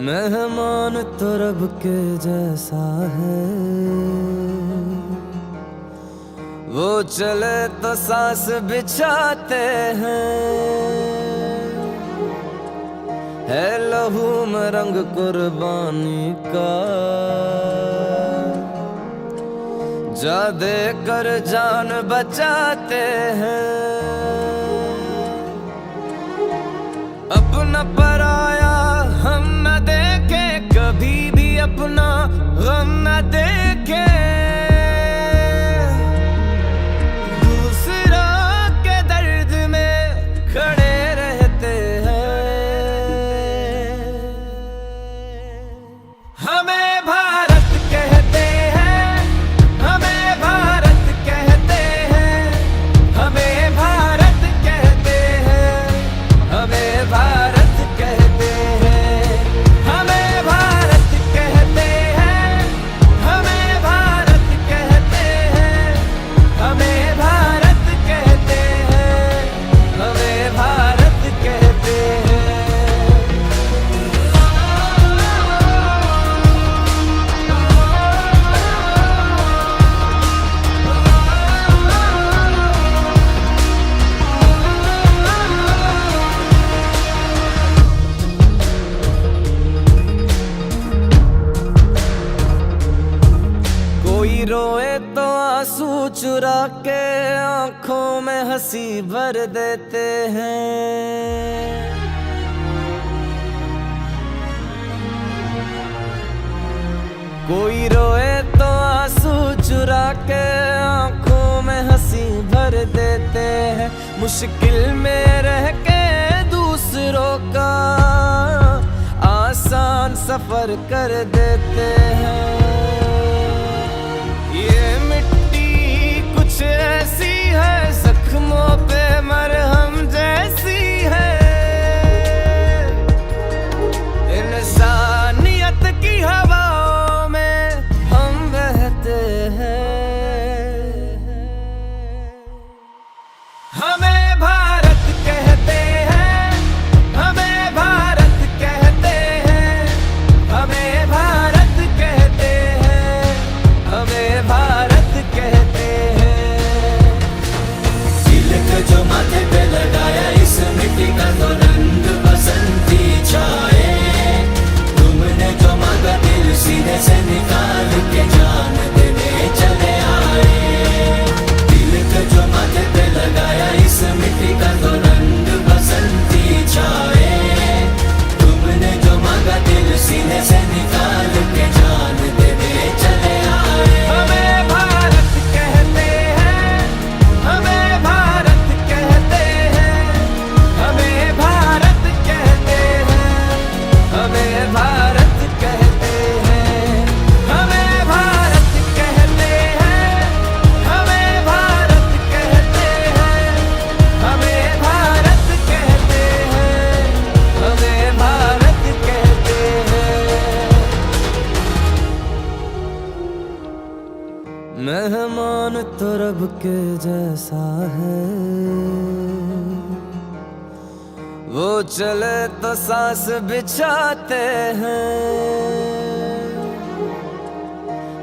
मेहमान तो रब के जैसा है, वो चले तो सांस बिछाते हैं। है लहू में रंग कुर्बानी का, जा दे कर जान बचाते हैं। अपना पराया हम न देखे, कभी भी अपना गम न देखे। दूसरा के दर्द में खड़े रहते हैं। हमें भारत कहते हैं, हमें भारत कहते हैं, हमें भारत कहते हैं, हमें भारत कहते हैं, हमें भारत कहते हैं, हमें भारत कहते हैं, हमें भारत कहते हैं, हमें भारत कहते हैं। कोई रोए तो आंसू चुरा के आंखों में हंसी भर देते हैं। कोई रोए तो आंसू चुरा के आंखों में हंसी भर देते हैं। मुश्किल में रह के दूसरों का आसान सफर कर देते हैं। ये मिट्टी कुछ ऐसी है, जख्मों पे मरहम जैसी है। इंसानियत की हवाओं में हम बहते हैं। हमें भारत कहते हैं, हमें भारत कहते हैं, हमें भारत कहते हैं, हमें भारत कहते हैं। तिलक जो माथे पे लगाया, इस मिट्टी का तो रंग बसंती छाए। तुमने जो मांगा दिल सीने से निकाल के जान देने चले आए। तिलक जो माथे पे लगाया, इस मिट्टी का तो रंग बसंती छाए। तुमने जो मांगा दिल सीने से निकाल के जान देने चले आए। हमें भारत कहते हैं, हमें भारत कहते हैं, हमें भारत कहते हैं, हमें भारत कहते हैं, हमें भारत कहते हैं, हमें भारत कहते हैं, हमें भारत कहते हैं, हमें भारत कहते हैं। मेहमान तो रब के जैसा है, वो चले तो सांस बिछाते हैं।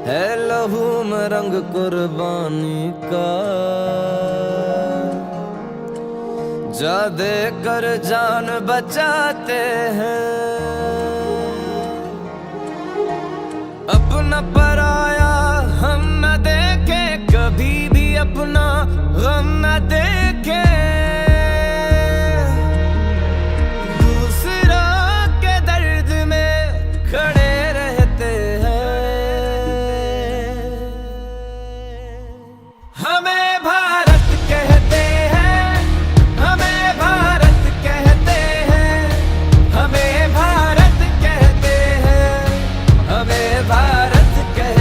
है लहू में रंग कुर्बानी का, जा दे कर जान बचाते हैं। अपना पराया हम न देखे, कभी भी अपना गम न देखे। दूसरा के दर्द में खड़े रहते हैं। हमें भारत कहते हैं, हमें भारत कहते हैं, हमें भारत कहते हैं, हमें भारत कहते हैं।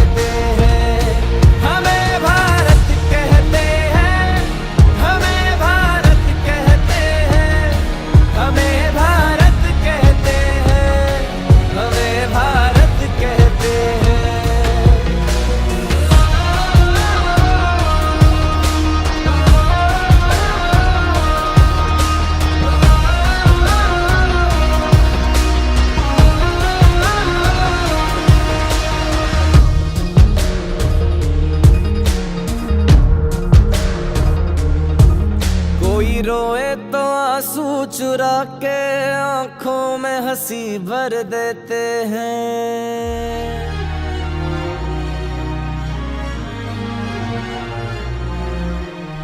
हंसी भर देते हैं।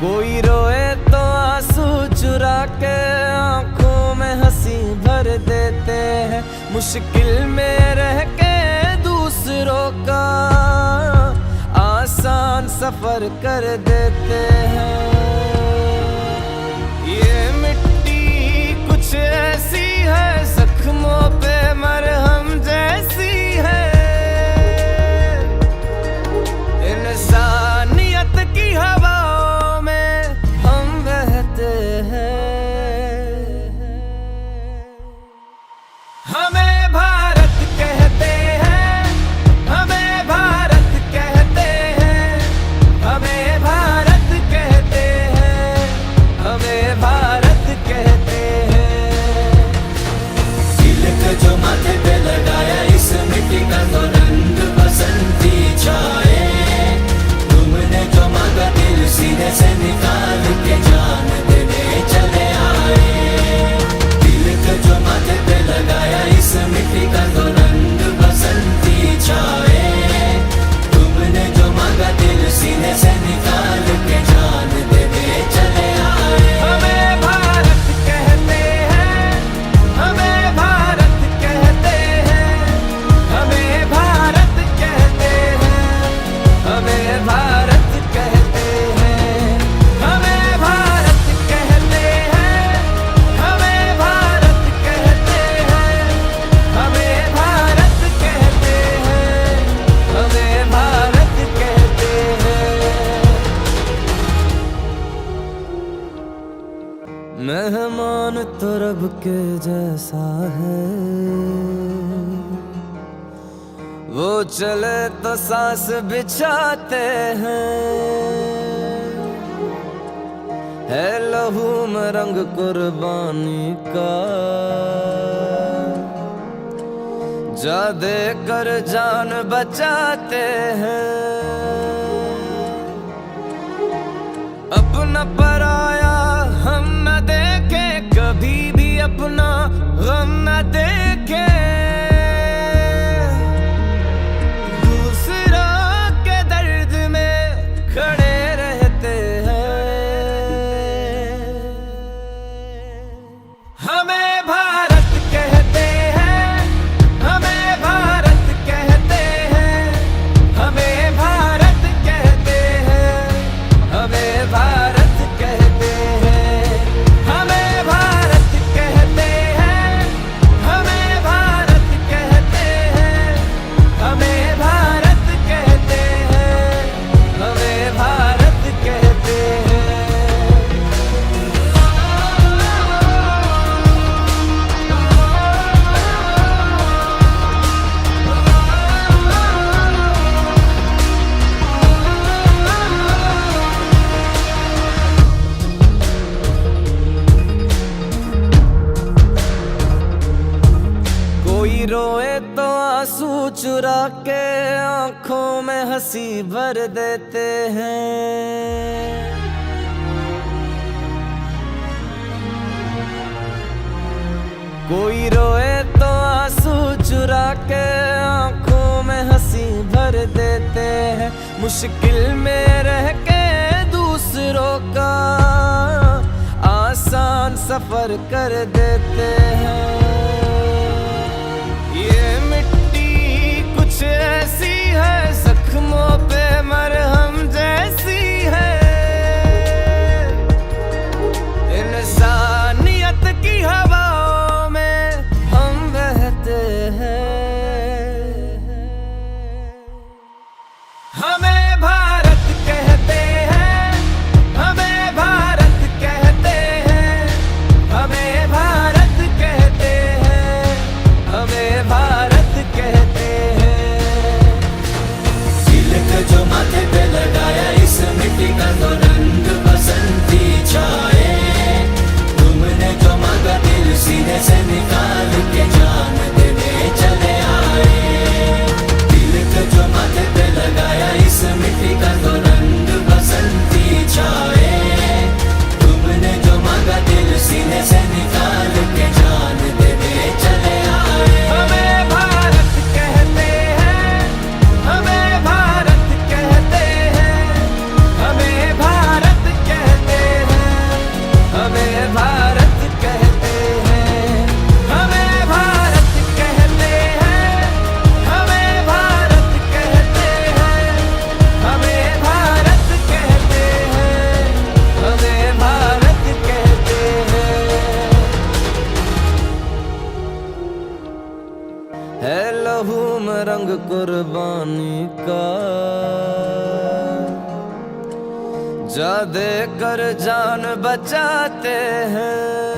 कोई रोए तो आंसू चुरा के आंखों में हंसी भर देते हैं। मुश्किल में रह के दूसरों का आसान सफर कर देते हैं। ये मिट्टी कुछ ऐसी है, जख्मों पे मरहम जैसी है। इंसानियत की हवाओं में हम बहते हैं। हमें भारत कहते हैं, हमें भारत कहते हैं, हमें भारत कहते हैं, हमें भारत कहते हैं। तिलक जो माथे पे लगाया इस मिट्टी का तो रंग बसंती छाए। तुमने जो मांगा दिल सीने से निकाल के जान देने चले आए। तिलक जो माथे पे लगाया इस मिट्टी का तो रंग बसंती छाए। तुमने जो मांगा दिल सीने से निकाल के जान देने चले आए। हमें भारत कहते हैं, हमें भारत कहते हैं, हमें भारत कहते हैं, हमें भारत कहते हैं, हमें भारत कहते हैं, हमें भारत कहते हैं, हमें भारत कहते हैं, हमें भारत कहते हैं। मेहमान तो रब के जैसा है, वो चले तो सांस बिछाते हैं। है लहू में रंग कुर्बानी का, जा दे कर जान बचाते हैं। अपना पराया हम न देखे, कभी भी अपना गम न देखे। दूसरों के दर्द में खड़े रहते हैं। हमें भारत कहते हैं, हमें भारत कहते हैं, हमें भारत कहते हैं, हमें भारत कहते हैं, हमें भारत कहते हैं, हमें भारत कहते हैं, हमें भारत कहते हैं, हमें भारत कहते हैं। कोई रोए तो आंसू चुरा के आंखों में हंसी भर देते हैं। कोई रोए तो आंसू चुरा के आंखों में हंसी भर देते हैं। मुश्किल में रह के दूसरों का आसान सफर कर देते हैं। ये मिट्टी कुछ ऐसी है, जख्मों पे मरहम जैसी है। इंसानियत की हवाओं में हम बहते हैं। हमें भारत कहते हैं, हमें भारत कहते हैं, हमें भारत कहते हैं, है लहू में रंग कुर्बानी का। जा दे कर जान बचाते हैं